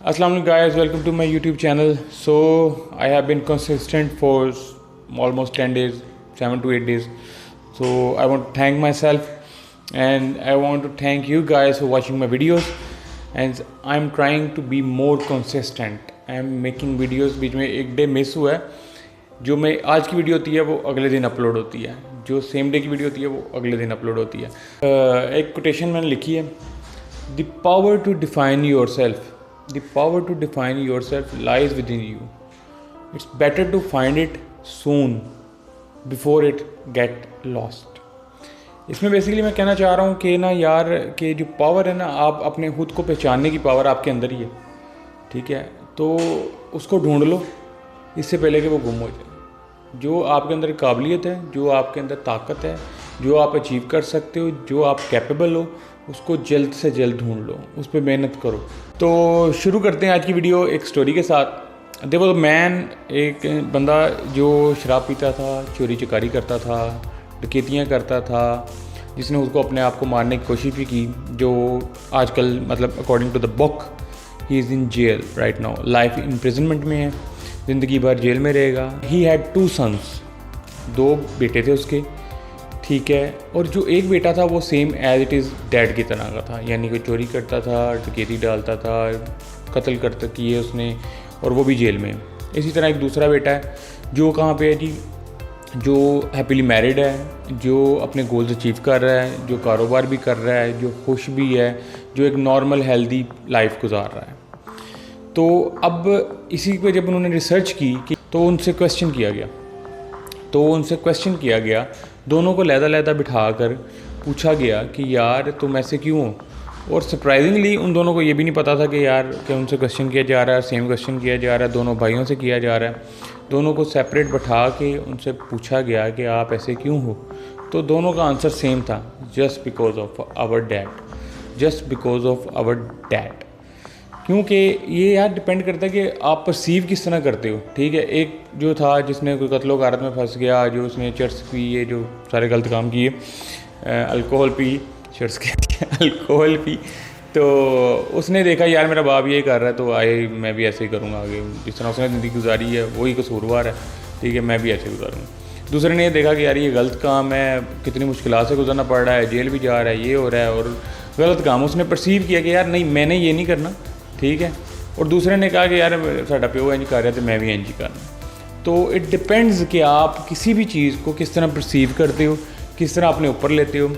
Assalamu alaikum guys, welcome to my YouTube channel. So I have been consistent for almost 10 days, 7 to 8 days. So I want to thank myself and I want to thank you guys for watching my videos. And I'm trying to be more consistent. I'm making videos, बीच में एक day miss हुआ है. जो मैं आज की video होती है वो अगले दिन अपलोड होती है, जो सेम डे की वीडियो होती है वो अगले दिन अपलोड होती है. एक कोटेशन मैंने लिखी है, the power to define yourself, the power to define yourself lies within you. It's better to find it soon before it get lost. इसमें बेसिकली मैं कहना चाह रहा हूँ कि ना यार कि जो पावर है ना, आप अपने खुद को पहचानने की पावर आपके अंदर ही है, ठीक है. तो उसको ढूंढ लो इससे पहले कि वो गुम हो जाए. जो आपके अंदर काबिलियत है, जो आपके अंदर ताकत है, जो आप अचीव कर सकते हो, जो आप कैपेबल हो, उसको जल्द से जल्द ढूंढ लो, उस पर मेहनत करो. तो शुरू करते हैं आज की वीडियो एक स्टोरी के साथ. देखो तो मैन, एक बंदा जो शराब पीता था, चोरी चकारी करता था, डकैतियाँ करता था, जिसने उसको अपने आप को मारने की कोशिश भी की. जो आजकल मतलब according to the book he is in jail right now, life imprisonment में है, ज़िंदगी भर जेल में रहेगा. ही हैड 2 सन्स, 2 बेटे थे उसके, ठीक है. और जो एक बेटा था वो same as it is dad की तरह का था, यानी कि चोरी करता था, डकैती डालता था, कत्ल करता किए उसने, और वो भी जेल में. इसी तरह एक दूसरा बेटा है जो कहाँ पे है जी, जो हैप्पीली मैरिड है, जो अपने गोल्स अचीव कर रहा है, जो कारोबार भी कर रहा है, जो खुश भी है, जो एक नॉर्मल हेल्दी लाइफ गुजार रहा है. तो अब इसी पे जब उन्होंने रिसर्च की तो उनसे क्वेश्चन किया गया, दोनों को लहदा बिठा कर पूछा गया कि यार तुम ऐसे क्यों हो. और सरप्राइजिंगली उन दोनों को ये भी नहीं पता था कि यार कि उनसे क्वेश्चन किया जा रहा है, सेम क्वेश्चन किया जा रहा है, दोनों भाइयों से किया जा रहा है. दोनों को सेपरेट बैठा के उनसे पूछा गया कि आप ऐसे क्यों हो. तो दोनों का आंसर सेम था, just because of our dad. क्योंकि ये यार डिपेंड करता है कि आप परसीव किस तरह करते हो, ठीक है. एक जो था जिसने कोई कत्लो गारत में फंस गया, जो उसने चर्च पी, ये जो सारे गलत काम किए, अल्कोहल पी, अल्कोहल पी, तो उसने देखा यार मेरा बाप ये कर रहा है तो मैं भी ऐसे ही करूँगा आगे, जिस तरह उसने ज़िंदगी गुजारी है वही कसूरवार है, ठीक है, मैं भी ऐसे गुजारूँगा. दूसरे ने ये देखा कि यार ये गलत काम है, कितनी मुश्किल से गुजरना पड़ रहा है, जेल भी जा रहा है, ये हो रहा है, और गलत काम उसने परसीव किया कि यार नहीं मैंने ये नहीं करना, ठीक है. और दूसरे ने कहा कि यार साडा प्यो इंज कर रहा है तो मैं भी इंज करना. तो इट डिपेंड्स कि आप किसी भी चीज़ को किस तरह परसीव करते हो, किस तरह अपने ऊपर लेते हो.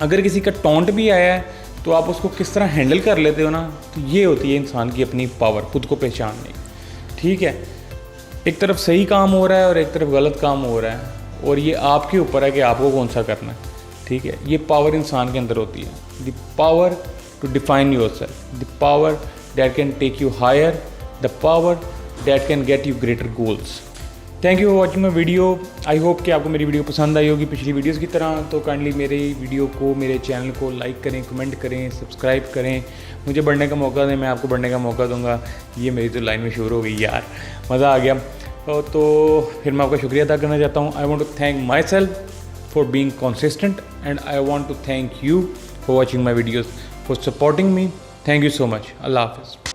अगर किसी का टॉन्ट भी आया है तो आप उसको किस तरह हैंडल कर लेते हो ना, तो ये होती है इंसान की अपनी पावर, खुद को पहचानने की, ठीक है. एक तरफ सही काम हो रहा है और एक तरफ गलत काम हो रहा है, और ये आपके ऊपर है कि आपको कौन सा करना है, ठीक है. ये पावर इंसान के अंदर होती है, the power to define yourself, the power that can take you higher, the power that can get you greater goals. Thank you for watching my video. I hope कि आपको मेरी वीडियो पसंद आई होगी पिछली वीडियोस की तरह. तो काइंडली मेरे वीडियो को, मेरे चैनल को लाइक करें, कमेंट करें, सब्सक्राइब करें, मुझे बढ़ने का मौका दें, मैं आपको बढ़ने का मौका दूंगा. ये मेरी तो लाइन में शुरू हो गई यार, मज़ा आ गया. तो फिर मैं आपका शुक्रिया अदा करना चाहता हूँ. I want to thank myself for being consistent and I want to thank you for watching my videos, for supporting me. Thank you so much. Allah Hafiz.